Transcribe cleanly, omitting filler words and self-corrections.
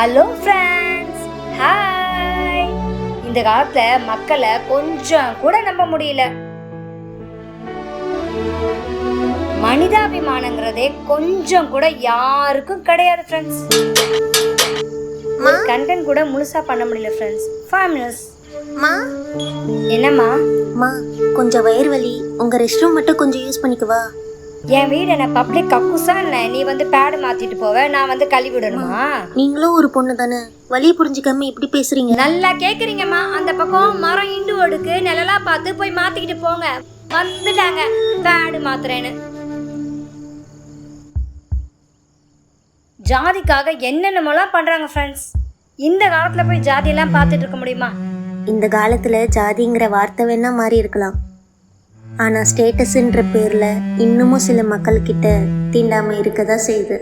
Hello friends, hi. இந்த காலத்துல மக்களை கொஞ்சம் கூட நம்ப முடியல. மனிதாபிமானங்கிறதே கொஞ்சம் கூட யாருக்கும் கிடையாது ஃப்ரெண்ட்ஸ். ஒரு கண்டென்ட் கூட முழுசா பண்ண முடியல ஃப்ரெண்ட்ஸ். 5 minutes. என்னம்மா? கொஞ்சம் வயிறு வலி, உங்க ரெஸ்ட் ரூம் மட்டும் கொஞ்சம் யூஸ் பண்ணிக்கவா? என் வீடு என்ன பப்ளிக் கக்கூசா என்ன? நீ வந்து பேடு மாத்திட்டு போவ, நான் வந்து கழுவி விடணுமா? நீங்களும் ஒரு பொண்ணு தானே, வலியை புரிஞ்சுக்காம இப்படி பேசுறீங்க. நல்லா கேக்குறீங்கம்மா. அந்த பக்கம் மரம் இண்டு ஒடுக்கு நிழலா பார்த்து போய் மாத்திக்கிட்டு போங்க. வந்துட்டாங்க பேடு மாத்துறேன்னு. ஜாதிக்காக என்னென்னமோலாம் பண்றாங்க ஃப்ரெண்ட்ஸ். இந்த காலத்துல போய் ஜாதியெல்லாம் பார்த்துட்டு இருக்க முடியுமா? இந்த காலத்துல ஜாதிங்கிற வார்த்தை வேணா மாறி இருக்கலாம், ஆனா ஸ்டேட்டஸ்ன்ற பேர்ல இன்னமும் சில மக்கள் கிட்ட தீண்டாமை இருக்கதான் செய்யுது.